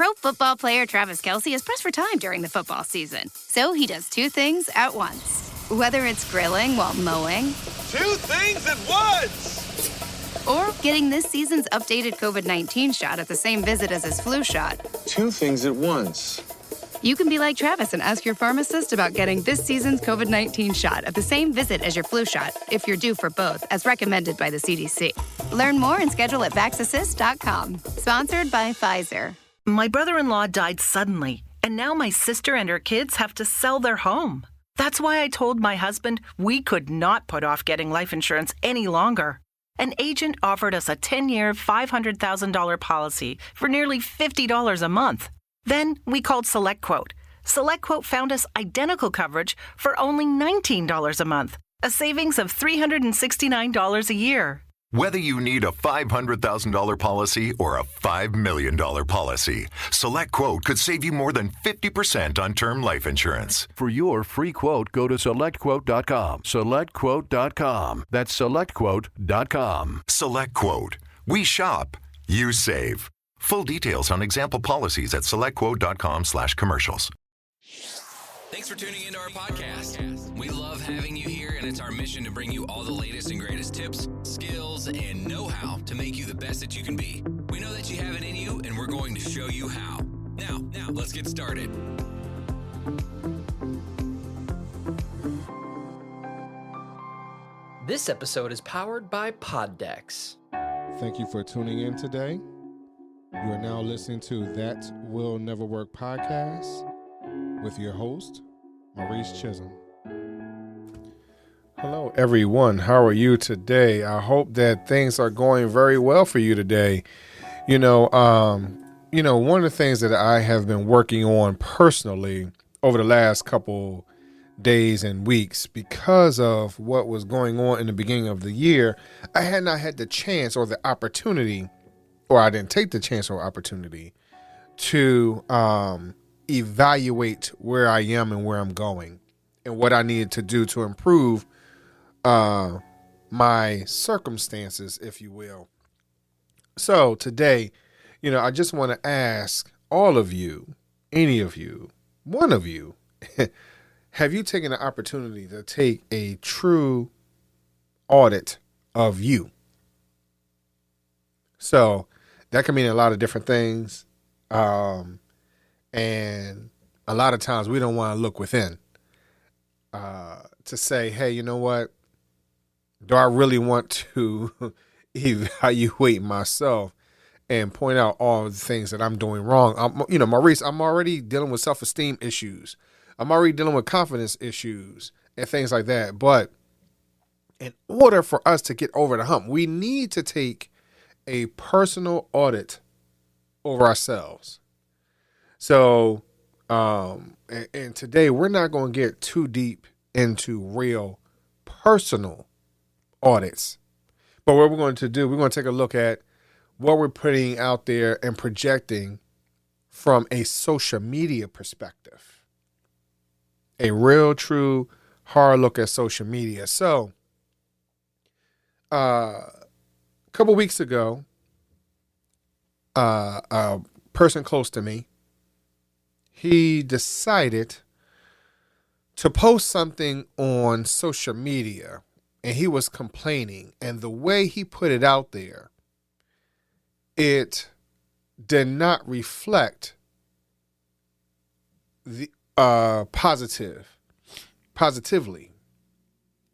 Pro Football player Travis Kelce is pressed for time during the football season. So he does two things at once. Whether it's grilling while mowing. Two things at once! Or getting this season's updated COVID-19 shot at the same visit as his flu shot. Two things at once. You can be like Travis and ask your pharmacist about getting this season's COVID-19 shot at the same visit as your flu shot, if you're due for both, as recommended by the CDC. Learn more and schedule at vaxassist.com. Sponsored by Pfizer. My brother-in-law died suddenly, and now my sister and her kids have to sell their home. That's why I told my husband we could not put off getting life insurance any longer. An agent offered us a 10-year, $500,000 policy for nearly $50 a month. Then we called SelectQuote. SelectQuote found us identical coverage for only $19 a month, a savings of $369 a year. Whether you need a $500,000 policy or a $5 million policy, SelectQuote could save you more than 50% on term life insurance. For your free quote, go to SelectQuote.com. SelectQuote.com. That's SelectQuote.com. SelectQuote. We shop. You save. Full details on example policies at SelectQuote.com/commercials. Thanks for tuning into our podcast. We love having you here, and it's our mission to bring you all the latest and greatest tips, skills, and know-how to make you the best that you can be. We know that you have it in you, and we're going to show you how. Now, let's get started. This episode is powered by Poddex. Thank you for tuning in today. You are now listening to That Will Never Work podcast with your host, Maurice Chisholm. Hello, everyone. How are you today? I hope that things are going very well for you today. One of the things that I have been working on personally over the last couple days and weeks, because of what was going on in the beginning of the year, I had not had the chance or the opportunity, or I didn't take the chance or opportunity to evaluate where I am and where I'm going and what I needed to do to improve my circumstances, if you will. So today, I just want to ask all of you, any of you, one of you, have you taken the opportunity to take a true audit of you? So that can mean a lot of different things. And a lot of times we don't want to look within to say, hey, you know what? Do I really want to evaluate myself and point out all the things that I'm doing wrong? Maurice, I'm already dealing with self-esteem issues. I'm already dealing with confidence issues and things like that. But in order for us to get over the hump, we need to take a personal audit over ourselves. So, and today we're not going to get too deep into real personal audits. But what we're going to do, we're going to take a look at what we're putting out there and projecting from a social media perspective. A real, true, hard look at social media. So, a couple weeks ago, a person close to me, he decided to post something on social media, and he was complaining. And the way he put it out there, it did not reflect the positively.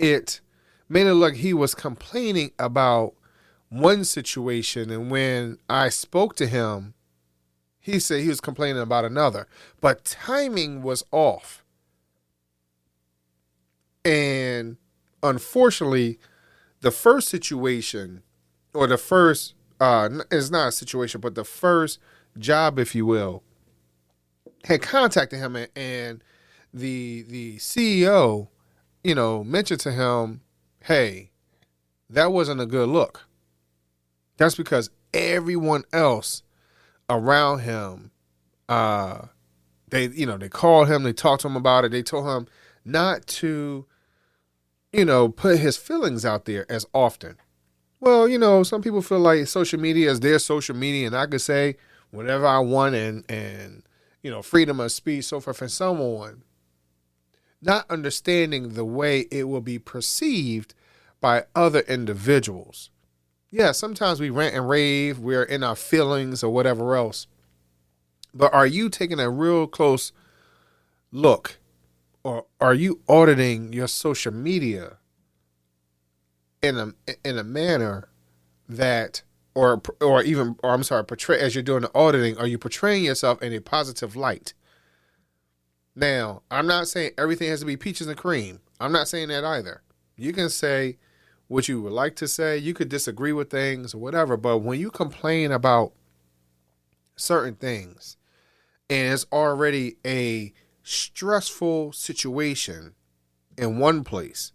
It made it look like he was complaining about one situation, and when I spoke to him, he said he was complaining about another, but timing was off. And unfortunately, the first situation, or the first, it's not a situation, but the first job, if you will, had contacted him, and the CEO, mentioned to him, hey, that wasn't a good look. That's because everyone else around him, they called him, they talked to him about it. They told him not to, put his feelings out there as often. Well, some people feel like social media is their social media, and I could say whenever I want, and freedom of speech, so forth and so on, not understanding the way it will be perceived by other individuals. Yeah, sometimes we rant and rave, we're in our feelings or whatever else. But are you taking a real close look, or are you auditing your social media in a manner that, portray, as you're doing the auditing, are you portraying yourself in a positive light? Now, I'm not saying everything has to be peaches and cream. I'm not saying that either. You can say what you would like to say. You could disagree with things or whatever. But when you complain about certain things and it's already a stressful situation in one place,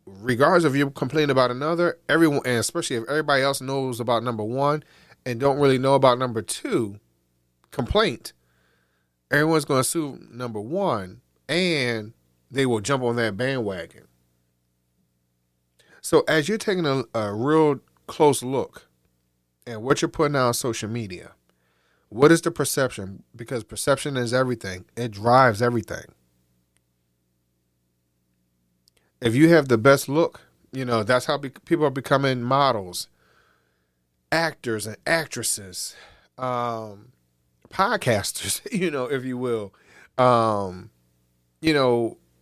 regardless if you complain about another, everyone, and especially if everybody else knows about number one and don't really know about number two complaint, everyone's going to sue number one, and they will jump on that bandwagon. So as you're taking a real close look at what you're putting out on social media, what is the perception? Because perception is everything. It drives everything. If you have the best look, that's how people are becoming models, actors and actresses, podcasters, if you will. What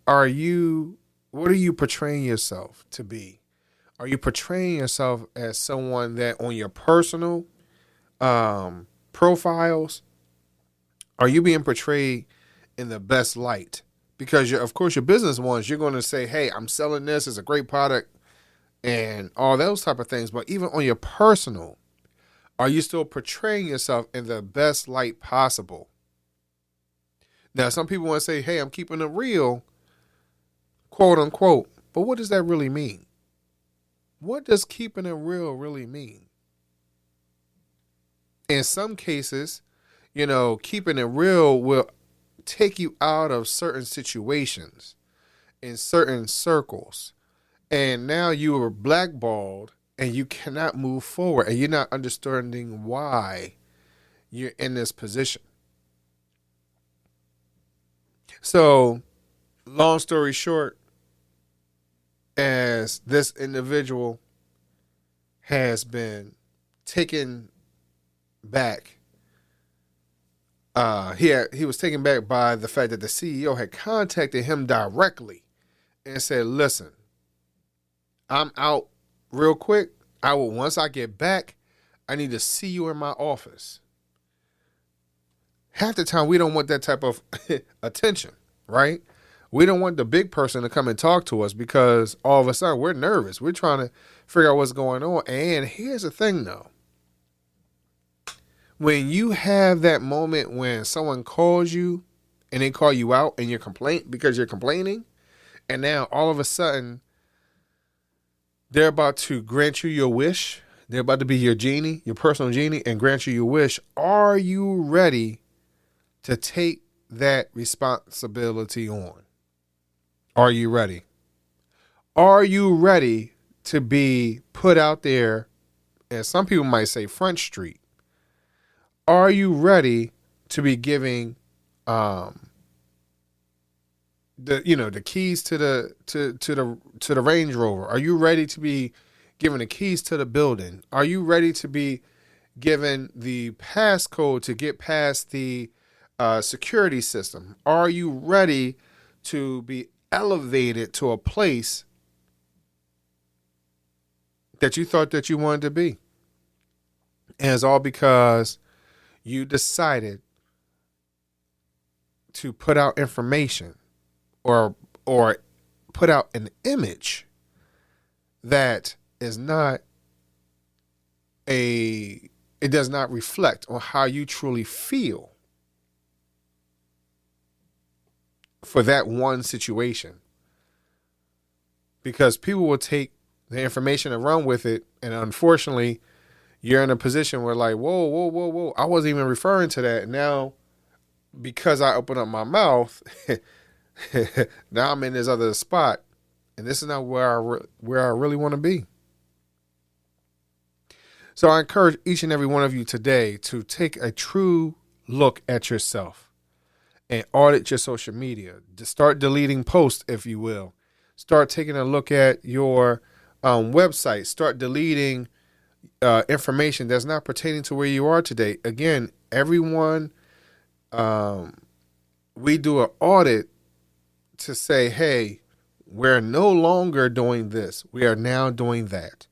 are you portraying yourself to be? Are you portraying yourself as someone that on your personal profiles, are you being portrayed in the best light? Because of course your business ones, you're going to say, hey, I'm selling this, it's a great product and all those type of things. But even on your personal, are you still portraying yourself in the best light possible? Now, some people want to say, hey, I'm keeping it real, quote unquote. But what does that really mean? What does keeping it real really mean? In some cases, keeping it real will take you out of certain situations in certain circles. And now you are blackballed and you cannot move forward, and you're not understanding why you're in this position. So, long story short, as this individual has been taken back, he was taken back by the fact that the CEO had contacted him directly and said, listen, I'm out real quick. Once I get back, I need to see you in my office. Half the time we don't want that type of attention, right? We don't want the big person to come and talk to us because all of a sudden we're nervous. We're trying to figure out what's going on. And here's the thing though. When you have that moment when someone calls you and they call you out and because you're complaining, and now all of a sudden they're about to grant you your wish. They're about to be your genie, your personal genie, and grant you your wish. Are you ready to take that responsibility on? Are you ready? Are you ready to be put out there, and some people might say Front Street? Are you ready to be giving the keys to the Range Rover? Are you ready to be given the keys to the building? Are you ready to be given the passcode to get past the security system? Are you ready to be elevated to a place that you thought that you wanted to be? And it's all because you decided to put out information or put out an image that is not it does not reflect on how you truly feel for that one situation. Because people will take the information and run with it, and unfortunately you're in a position where like, whoa, I wasn't even referring to that. Now, because I opened up my mouth, now I'm in this other spot, and this is not where I really want to be. So I encourage each and every one of you today to take a true look at yourself and audit your social media. Just start deleting posts, if you will. Start taking a look at your website. Start deleting information that's not pertaining to where you are today. Again, everyone, we do an audit to say, hey, we're no longer doing this. We are now doing that.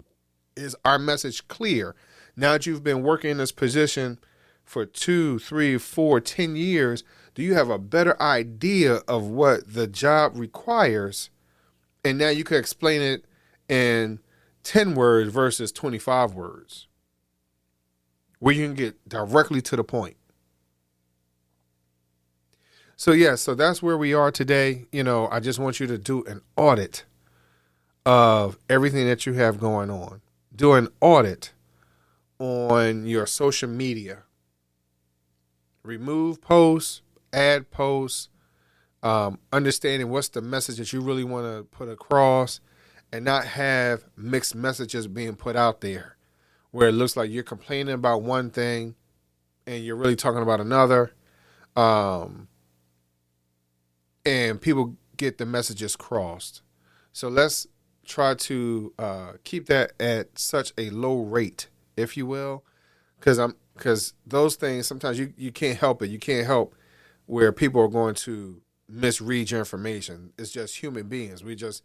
Is our message clear? Now that you've been working in this position for 2, 3, 4, 10 years, do you have a better idea of what the job requires? And now you can explain it in 10 words versus 25 words, where you can get directly to the point. So that's where we are today. I just want you to do an audit of everything that you have going on. Do an audit on your social media. Remove posts, add posts, understanding what's the message that you really want to put across, and not have mixed messages being put out there where it looks like you're complaining about one thing and you're really talking about another. And people get the messages crossed. So let's try to keep that at such a low rate, if you will, because those things, sometimes you can't help it. You can't help where people are going to misread your information. It's just human beings. We're just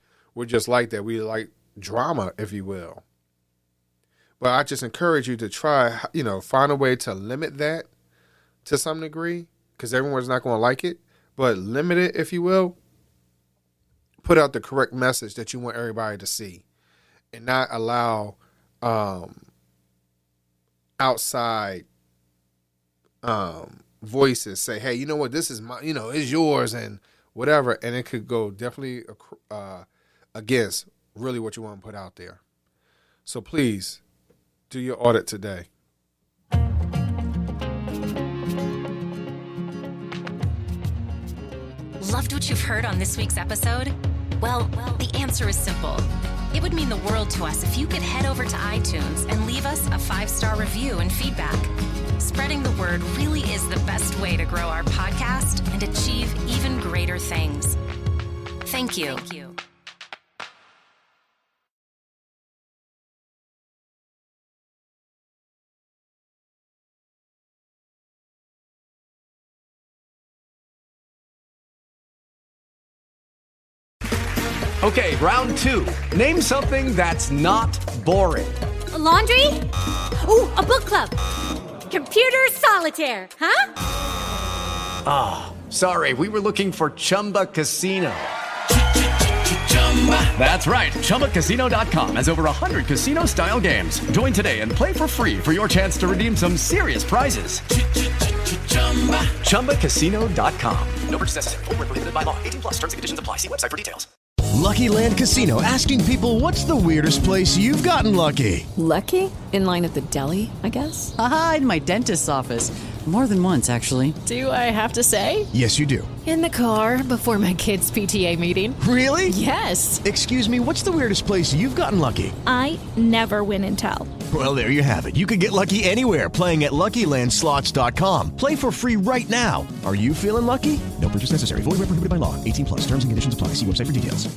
like that. We like drama, if you will. But I just encourage you to try, find a way to limit that to some degree, because everyone's not going to like it. But limit it, if you will. Put out the correct message that you want everybody to see, and not allow outside voices say, hey, you know what, this is my, it's yours and whatever. And it could go definitely against really what you want to put out there. So please do your audit today. Loved what you've heard on this week's episode? Well, the answer is simple. It would mean the world to us if you could head over to iTunes and leave us a 5-star review and feedback. Spreading the word really is the best way to grow our podcast and achieve even greater things. Thank you. Okay, round 2. Name something that's not boring. A laundry? Ooh, a book club. Computer solitaire, huh? Ah, sorry, we were looking for Chumba Casino. That's right, ChumbaCasino.com has over 100 casino-style games. Join today and play for free for your chance to redeem some serious prizes. ChumbaCasino.com. No purchase necessary. Void where prohibited by law. 18+ terms and conditions apply. See website for details. Lucky Land Casino, asking people, what's the weirdest place you've gotten lucky? Lucky? In line at the deli, I guess? Aha, in my dentist's office. More than once, actually. Do I have to say? Yes, you do. In the car before my kids' PTA meeting. Really? Yes. Excuse me, what's the weirdest place you've gotten lucky? I never win and tell. Well, there you have it. You can get lucky anywhere, playing at LuckyLandSlots.com. Play for free right now. Are you feeling lucky? No purchase necessary. Void where prohibited by law. 18+ terms and conditions apply. See website for details.